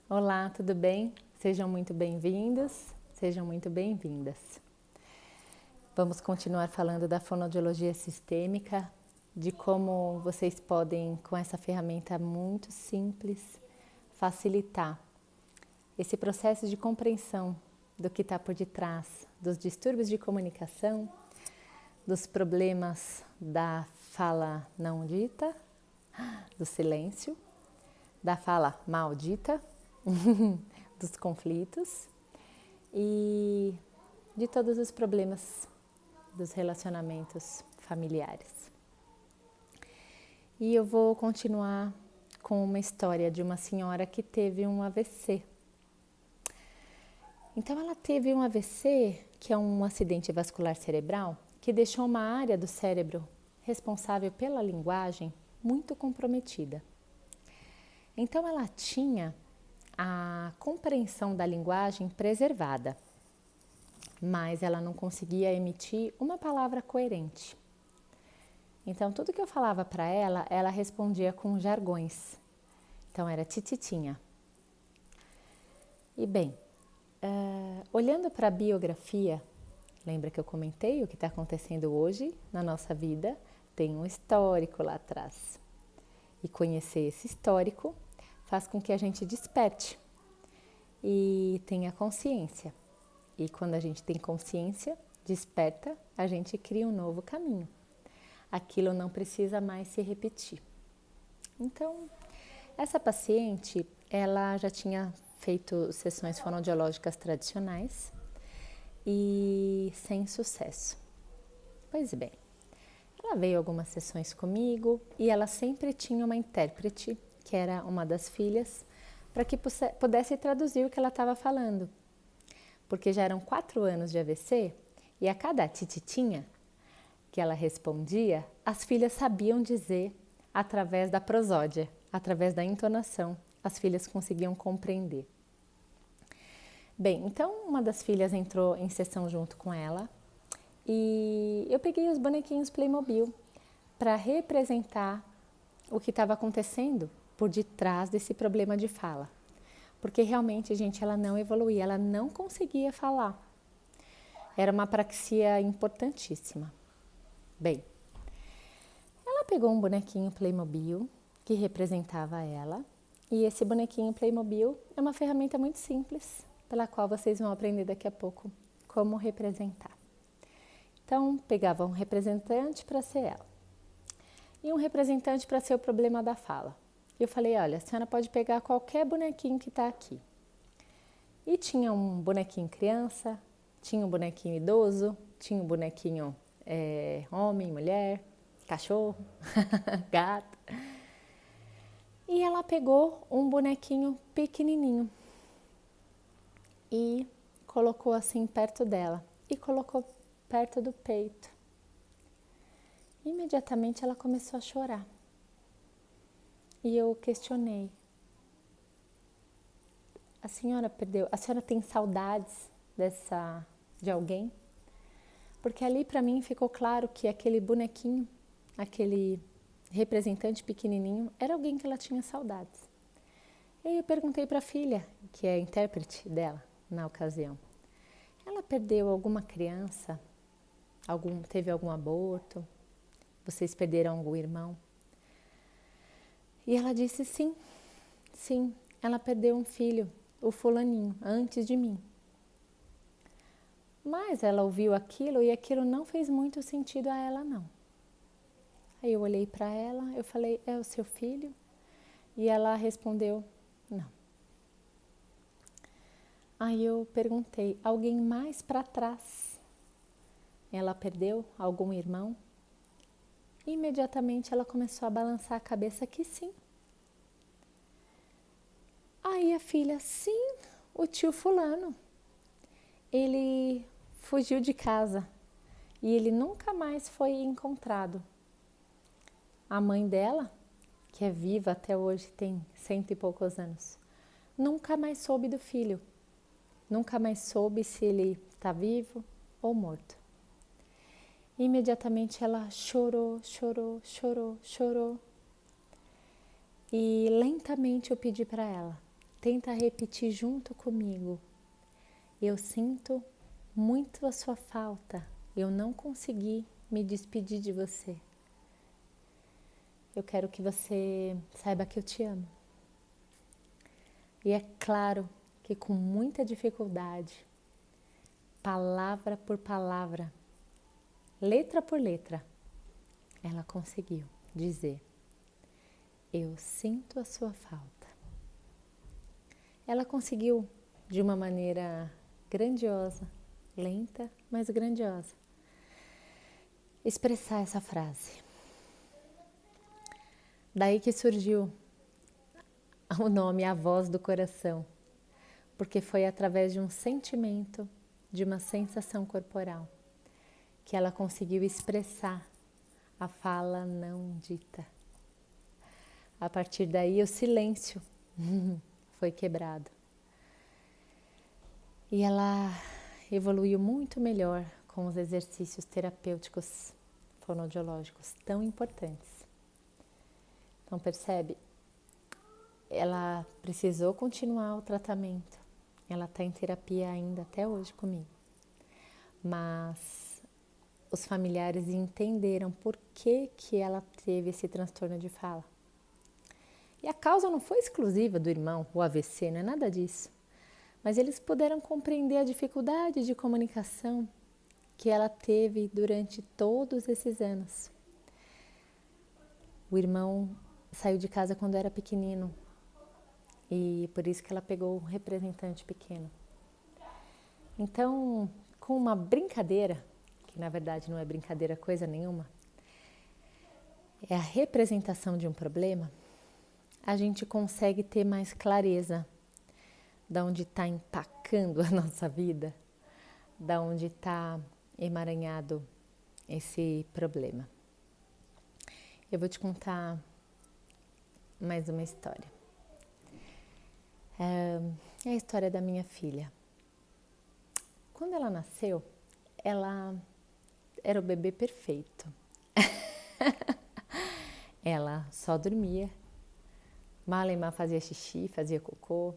Olá, tudo bem? Sejam muito bem-vindos, sejam muito bem-vindas. Vamos continuar falando da fonoaudiologia sistêmica, de como vocês podem, com essa ferramenta muito simples, facilitar esse processo de compreensão do que está por detrás dos distúrbios de comunicação, dos problemas da fala não dita, do silêncio, da fala maldita, dos conflitos e de todos os problemas dos relacionamentos familiares. E eu vou continuar com uma história de uma senhora que teve um AVC. Então ela teve um AVC, que é um acidente vascular cerebral, que deixou uma área do cérebro responsável pela linguagem muito comprometida. Então ela tinha a compreensão da linguagem preservada, mas ela não conseguia emitir uma palavra coerente. Então tudo que eu falava para ela, ela respondia com jargões. Então era tititinha. E bem, olhando para a biografia, lembra que eu comentei o que está acontecendo hoje na nossa vida? Tem um histórico lá atrás. E conhecer esse histórico faz com que a gente desperte e tenha consciência. E quando a gente tem consciência, desperta, a gente cria um novo caminho. Aquilo não precisa mais se repetir. Então, essa paciente, ela já tinha feito sessões fonoaudiológicas tradicionais e sem sucesso. Pois bem, ela veio algumas sessões comigo e ela sempre tinha uma intérprete, que era uma das filhas, para que pudesse traduzir o que ela estava falando. Porque já eram 4 anos de AVC e a cada tititinha que ela respondia, as filhas sabiam dizer através da prosódia, através da entonação, as filhas conseguiam compreender. Bem, então uma das filhas entrou em sessão junto com ela e eu peguei os bonequinhos Playmobil para representar o que estava acontecendo por detrás desse problema de fala. Porque realmente, gente, ela não evoluía, ela não conseguia falar. Era uma apraxia importantíssima. Bem, ela pegou um bonequinho Playmobil que representava ela, e esse bonequinho Playmobil é uma ferramenta muito simples, pela qual vocês vão aprender daqui a pouco como representar. Então, pegava um representante para ser ela e um representante para ser o problema da fala. Eu falei, olha, a senhora pode pegar qualquer bonequinho que está aqui. E tinha um bonequinho criança, tinha um bonequinho idoso, tinha um bonequinho homem, mulher, cachorro, gato. E ela pegou um bonequinho pequenininho e colocou assim perto dela e colocou perto do peito. Imediatamente ela começou a chorar. E eu questionei, a senhora tem saudades de alguém? Porque ali para mim ficou claro que aquele bonequinho, aquele representante pequenininho, era alguém que ela tinha saudades. E aí eu perguntei para a filha, que é a intérprete dela na ocasião, ela perdeu alguma criança? Teve algum aborto? Vocês perderam algum irmão? E ela disse sim, ela perdeu um filho, o fulaninho, antes de mim. Mas ela ouviu aquilo e aquilo não fez muito sentido a ela não. Aí eu olhei para ela, eu falei, é o seu filho? E ela respondeu, não. Aí eu perguntei, alguém mais para trás? Ela perdeu algum irmão? Imediatamente ela começou a balançar a cabeça que sim. Aí a filha, sim, o tio fulano, ele fugiu de casa e ele nunca mais foi encontrado. A mãe dela, que é viva até hoje, tem 100 e poucos anos, nunca mais soube do filho, nunca mais soube se ele está vivo ou morto. Imediatamente ela chorou. E lentamente eu pedi para ela, tenta repetir junto comigo. Eu sinto muito a sua falta. Eu não consegui me despedir de você. Eu quero que você saiba que eu te amo. E é claro que com muita dificuldade, palavra por palavra, letra por letra, ela conseguiu dizer: eu sinto a sua falta. Ela conseguiu de uma maneira grandiosa, lenta, mas grandiosa, expressar essa frase. Daí que surgiu o nome A Voz do Coração, porque foi através de um sentimento, de uma sensação corporal, que ela conseguiu expressar a fala não dita. A partir daí o silêncio foi quebrado. E ela evoluiu muito melhor com os exercícios terapêuticos fonoaudiológicos tão importantes. Então percebe? Ela precisou continuar o tratamento. Ela está em terapia ainda até hoje comigo. Mas os familiares entenderam por que ela teve esse transtorno de fala. E a causa não foi exclusiva do irmão, o AVC, não é nada disso. Mas eles puderam compreender a dificuldade de comunicação que ela teve durante todos esses anos. O irmão saiu de casa quando era pequenino e por isso que ela pegou um representante pequeno. Então, com uma brincadeira, que na verdade não é brincadeira coisa nenhuma, é a representação de um problema, a gente consegue ter mais clareza de onde está empacando a nossa vida, de onde está emaranhado esse problema. Eu vou te contar mais uma história. É a história da minha filha. Quando ela nasceu, ela era o bebê perfeito. Ela só dormia, Malemar fazia xixi, fazia cocô.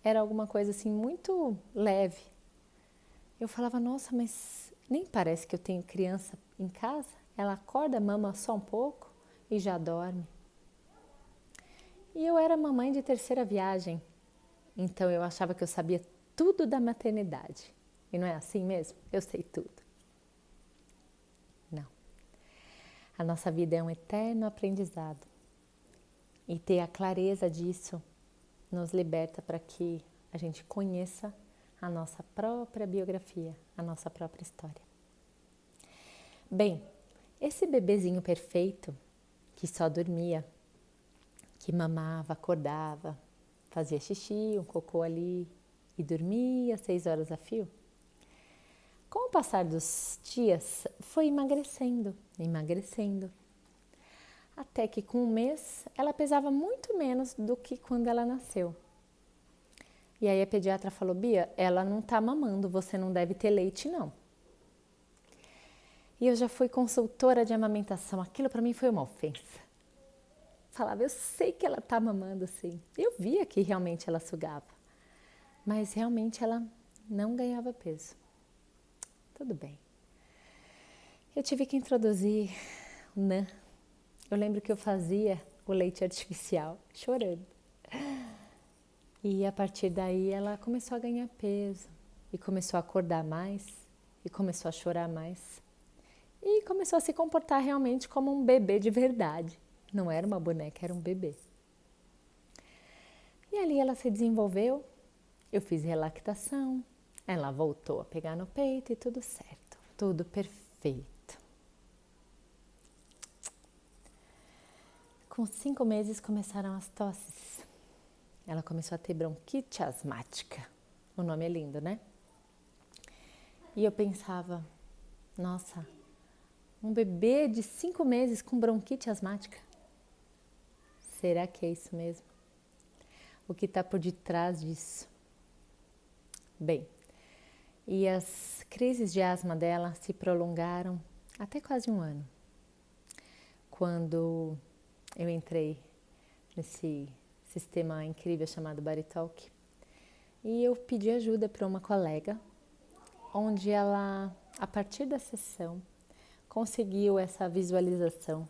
Era alguma coisa assim muito leve. Eu falava, nossa, mas nem parece que eu tenho criança em casa. Ela acorda, mama só um pouco e já dorme. E eu era mamãe de terceira viagem, então eu achava que eu sabia tudo da maternidade. E não é assim mesmo? Eu sei tudo. Não. A nossa vida é um eterno aprendizado. E ter a clareza disso nos liberta para que a gente conheça a nossa própria biografia, a nossa própria história. Bem, esse bebezinho perfeito, que só dormia, que mamava, acordava, fazia xixi, um cocô ali e dormia 6 horas a fio, com o passar dos dias foi emagrecendo, até que com 1 mês ela pesava muito menos do que quando ela nasceu. E aí a pediatra falou, Bia, ela não tá mamando, você não deve ter leite não. E eu já fui consultora de amamentação, aquilo para mim foi uma ofensa. Falava, eu sei que ela tá mamando sim. Eu via que realmente ela sugava, mas realmente ela não ganhava peso. Tudo bem. Eu tive que introduzir o NAN. Eu lembro que eu fazia o leite artificial, chorando. E a partir daí ela começou a ganhar peso, e começou a acordar mais, e começou a chorar mais. E começou a se comportar realmente como um bebê de verdade. Não era uma boneca, era um bebê. E ali ela se desenvolveu, eu fiz relactação, ela voltou a pegar no peito e tudo certo, tudo perfeito. Com 5 meses começaram as tosses. Ela começou a ter bronquite asmática. O nome é lindo, né? E eu pensava, nossa, um bebê de 5 meses com bronquite asmática? Será que é isso mesmo? O que está por detrás disso? Bem, e as crises de asma dela se prolongaram até quase 1 ano. Quando eu entrei nesse sistema incrível chamado BodyTalk. E eu pedi ajuda para uma colega, onde ela, a partir da sessão, conseguiu essa visualização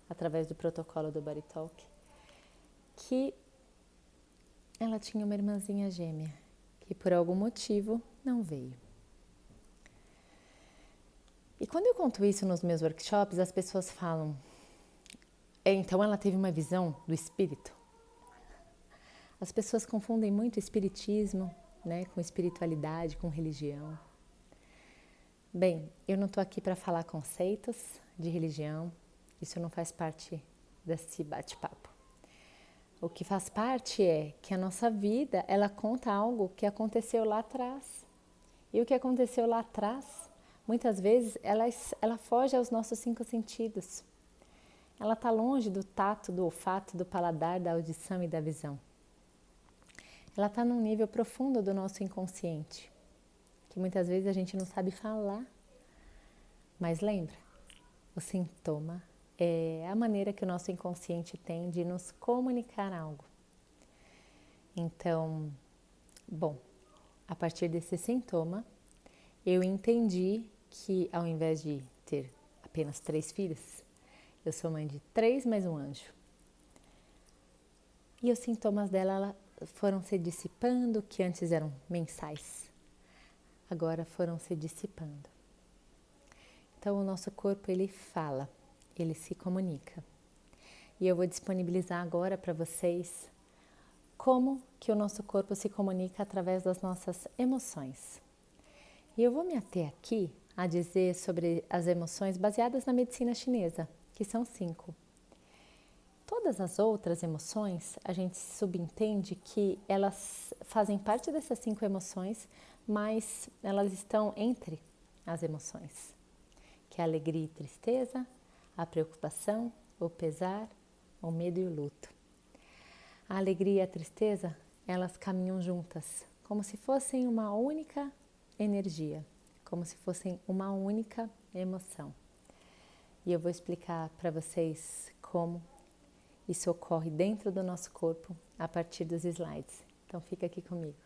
através do protocolo do BodyTalk, que ela tinha uma irmãzinha gêmea, que por algum motivo não veio. E quando eu conto isso nos meus workshops, as pessoas falam, então ela teve uma visão do espírito? As pessoas confundem muito espiritismo, né, com espiritualidade, com religião. Bem, eu não estou aqui para falar conceitos de religião, isso não faz parte desse bate-papo. O que faz parte é que a nossa vida, ela conta algo que aconteceu lá atrás. E o que aconteceu lá atrás, muitas vezes, ela foge aos nossos 5 sentidos. Ela está longe do tato, do olfato, do paladar, da audição e da visão. Ela está num nível profundo do nosso inconsciente, que muitas vezes a gente não sabe falar. Mas lembra, o sintoma é a maneira que o nosso inconsciente tem de nos comunicar algo. Então, bom, a partir desse sintoma, eu entendi que ao invés de ter apenas 3 filhos, eu sou mãe de 3 mais um anjo. E os sintomas dela foram se dissipando, que antes eram mensais, agora foram se dissipando. Então o nosso corpo, ele fala, ele se comunica. E eu vou disponibilizar agora para vocês como que o nosso corpo se comunica através das nossas emoções. E eu vou me ater aqui a dizer sobre as emoções baseadas na medicina chinesa, que são 5. Todas as outras emoções, a gente subentende que elas fazem parte dessas 5 emoções, mas elas estão entre as emoções, que é a alegria e tristeza, a preocupação, o pesar, o medo e o luto. A alegria e a tristeza, elas caminham juntas, como se fossem uma única energia, como se fossem uma única emoção. E eu vou explicar para vocês como isso ocorre dentro do nosso corpo a partir dos slides. Então fica aqui comigo.